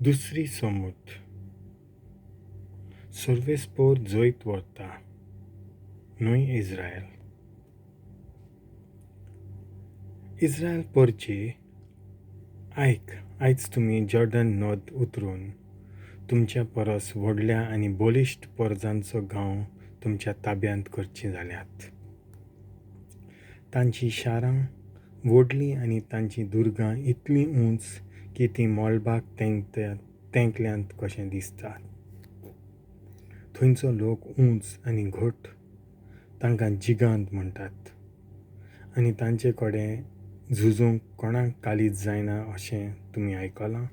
दुसरी समूत सर्वेस्पोर जोयत वता न्हय इस्रायल पोरची आयज तुमी जॉर्डन नद उतरून तुमच्या परस व्हडल्या आनी बलिश्ट परजांचो गांव तुमच्या ताब्यांत करची जाल्यात. तांची शारां व्हडलीं आनी तांची दुर्गां इतलीं उंच की तीं मोलबाग तेंकल्यांत कशें दिसतात. थंयचो लोक उंच आनी घट तांकां जिगांत म्हणटात आनी तांचे कडेन झुजूंक कोणाक कालीच जायना अशें तुमी आयकलां.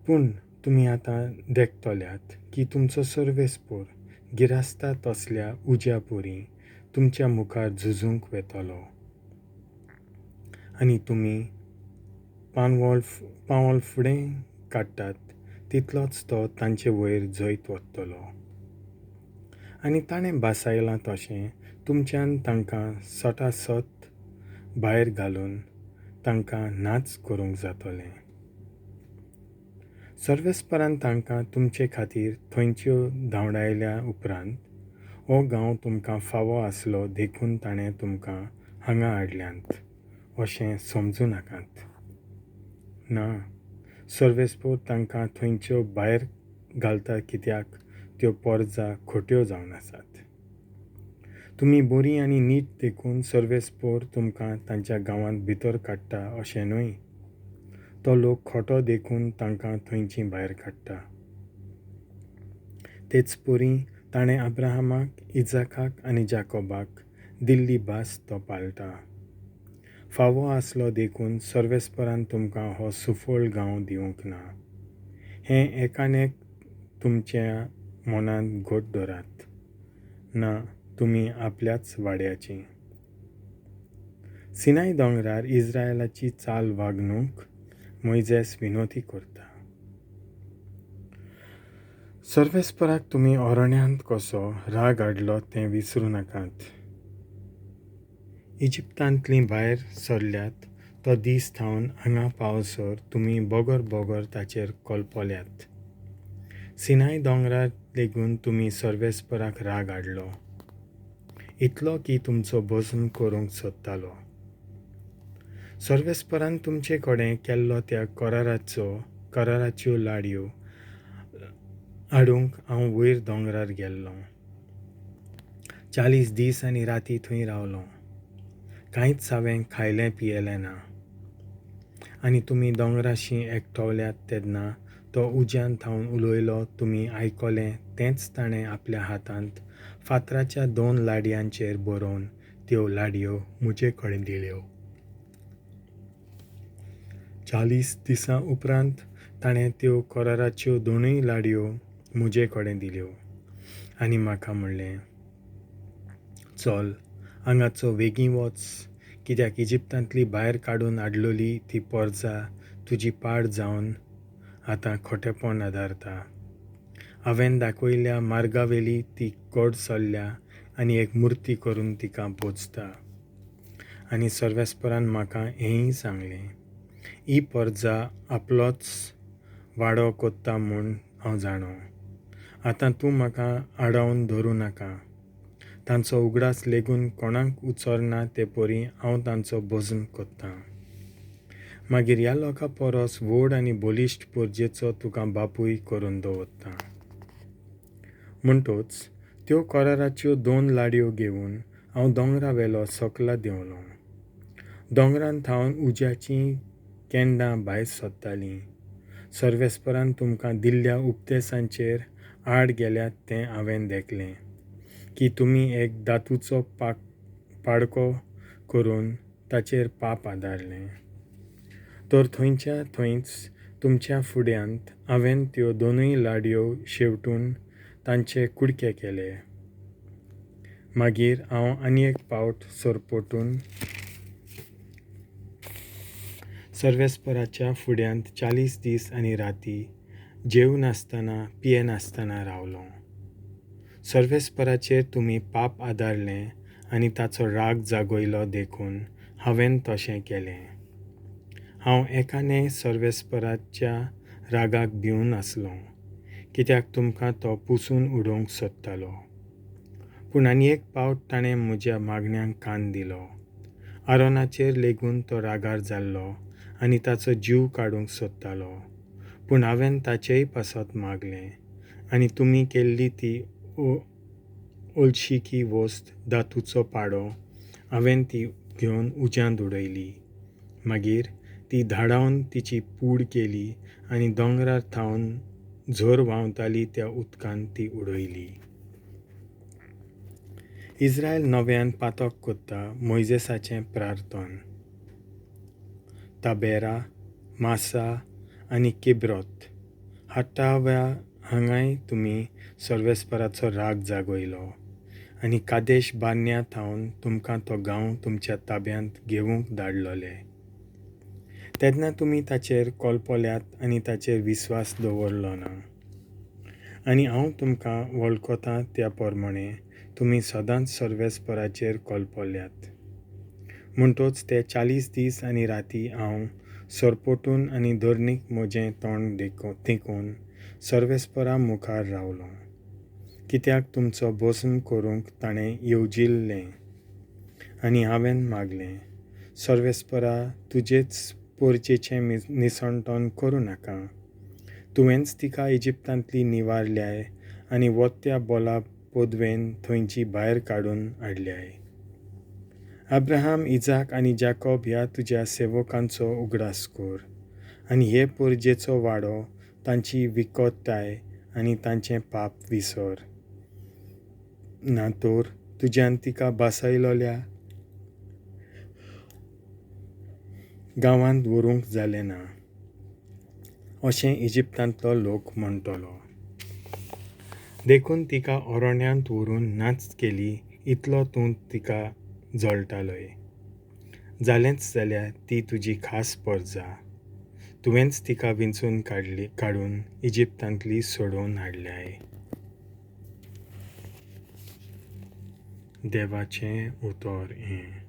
पूण तुमी आतां देखतल्यात की तुमचो सर्वेस्पोर गिरास्ता तसल्या उज्या पोरी तुमच्या मुखार झुजूंक वेतलो आनी तुमी पावल फुडें काडटात तितलोच तो तांचे वयर जैत वतलो. आनी ताणें बासायलां तशें तुमच्यान तांकां सटासट भायर घालून तांकां नाच करूंक जातोलें. सर्वेस्परान तांकां तुमचे खातीर थंयच्यो धांवडायल्या उपरांत हो गांव तुमकां फावो आसलो देखून ताणें तुमकां हांगा हाडल्यांत अशें समजूं नाकात. ना, सर्वेस्पोर तांकां थंयच्यो भायर घालता कित्याक त्यो परजा खोट्यो जावन आसात. तुमी बरीं आनी नीट देखून सर्वेस्पोर तुमकां तांच्या गांवांत भितर काडटा अशें न्हय. तो लोक खोटो देखून तांकां थंयची भायर काडटा. तेच परी ताणें अब्राहमाक, इजाकाक आनी जाकोबाक दिल्ली भास तो पाळटा. फावो आसलो देखून सर्वेस्परान तुमकां हो सुफळ गांव दिवंक ना. हें एकानेक तुमच्या मनांत घट धरात. ना, तुमी आपल्याच वाड्याची. सिनाय दोंगरार इस्रायलाची चाल वागणूक मोइजेस विनोदी करता. सर्वेस्पराक तुमी ओरोण्यांत कसो राग हाडलो तें विसरूं नाकात. इजिप्तांतलीं भायर सरल्यात तो दीस थावन हांगा पावसर तुमी बोगोर ताचेर कलपल्यात. सिनाय दोंगरार लेगून तुमी सर्वेस्पराक राग हाडलो. इतलो की तुमचो भस्म करूंक सोदतालो. सर्वेस्परान तुमचे कडेन केल्लो त्या कराराच्यो लाडयो हाडूंक हांव वयर दोंगरार गेल्लों. 40 दीस आनी राती थंय रावलों. कांयच हांवें खायलें पियेलें ना. आनी तुमी दोंगराशी एकठावल्यात तेन्ना तो उज्यांत थावन उलयलो तुमी आयकलें तेंच ताणें आपल्या हातांत फातराच्या 2 लाडयांचेर बरोवन त्यो लाडयो म्हजे कडेन दिल्यो. 40 दिसां उपरांत ताणें त्यो कराराच्यो 2 लाडयो म्हजे कडेन दिल्यो आनी म्हाका म्हणलें, चल हांगाचो वेगीं वच कित्याक इजिप्तांतली भायर काडून हाडलोली ती परजा तुजी पाड जावन आतां खोटेपण आदारता. हांवें दाखयल्ल्या मार्गावेली ती कोड चल्ल्या आनी एक मुर्ती करून तिका पोजता. आनी सर्वेस्परान म्हाका हेंय सांगलें, ही परजा आपलोच वाडो कोत्ता म्हूण हांव जाणो. आतां तूं म्हाका आडावन धरूं नाका. तांचो उगडास लेगून कोणाक उचोरना ते परी हांव तांचो भस्म कोत्तां. मागीर ह्या लोकां परस व्हड आनी बलिश्ट परजेचो तुका बापूय करून दवरता. म्हणटच त्यो कराराच्यो 2 लाडयो घेवन हांव दोंगरावेलो सकला देंवलों. दोंगरान थावन उज्याचीं केंडां भायर सरतालीं. सर्वेस्परान तुमकां दिल्ल्या उपदेसांचेर आड गेल्यात तें हांवें देखलें की तुमी एक धातूचो पाडको करून ताचेर पाप आदारलें. तर थंयच्या थंयच तुमच्या फुड्यांत हांवें त्यो 2 लाडयो शेवटून तांचे कुडके केले. मागीर हांव आनी एक पावट सरपटून सर्वेस्पराच्या फुड्यांत 40 दीस आनी राती जेवनासतना पियेनासतना रावलों. सर्वेस्पराचेर तुमी पाप आदारलें आनी ताचो राग जागयलो देखून हांवें तशें केलें. हांव एकाने सर्वेस्पराच्या रागाक भिवन आसलो, कित्याक तुमकां तो पुसून उडोवंक सोदतालो. पूण आनी एक पावट ताणें म्हज्या मागण्यांक कान दिलो. आरोनाचेर लेगून तो रागार जाल्लो आनी ताचो जीव काडूंक सोदतालो. पूण हांवें ताचेय पासत मागलें आनी तुमी केल्ली ती ओलशिकी वस्त धातूचो पाडो हांवें ती घेवन उज्यांत उडयली. मागीर ती धाडावन तिची पूड केली आनी दोंगरार थावन झर व्हांवताली त्या उदकांत ती उडयली. इस्रायल नव्यान पातक कोत्ता मोइजेसाचें प्रार्थन. ताबेरा, मासा आनी किब्रोत हांगाय तुमी सर्वेस्पराचो राग जागयलो आनी कादेश बान्या थावन तुमकां तो गांव तुमच्या ताब्यांत घेवंक धाडलोले. तेन्ना तुमी ताचेर कोलपोल्यात आनी ताचेर विस्वास दवरलो ना. आनी हांव तुमकां वळखतां त्या प्रमाणे तुमी सदांच सर्वेस्पराचेर कोलपोल्यात. म्हणटच ते 40 दीस आनी राती हांव सोरपोटून आनी धर्नीक म्हजें तोंड तिकून सर्वेस्परा मुखार रावलों, कित्याक तुमचो भस्म करूंक ताणें येवजिल्लें. आनी हांवें मागलें, सर्वेस्परा, तुजेच पोरचेचें निसणटोन करूं नाका. तुवेंच तिका इजिप्तांतली निवारल्याय आनी वोत्त्या बोला पोदवेन थंयची भायर काडून हाडल्याय. अब्राहम, इजाक आनी जाकोब ह्या तुज्या सेवकांचो उगडास कर आनी हे पोरजेचो वाडो, तांची विकोताय आनी तांचें पाप विसर. ना तर तुज्यान तिका बासयलोल्या गांवांत व्हरूंक जालें ना, अशें इजिप्तांतलो लोक म्हणटलो. देखून तिका अरोण्यांत व्हरून नाच केली इतलो तूं तिका जळटालोय. जालेंच जाल्यार ती तुजी खास परजा. तुवेंच तिका विंचून काडून इजिप्तांतली सोडून हाडल्याय. देवाचें उतर हें.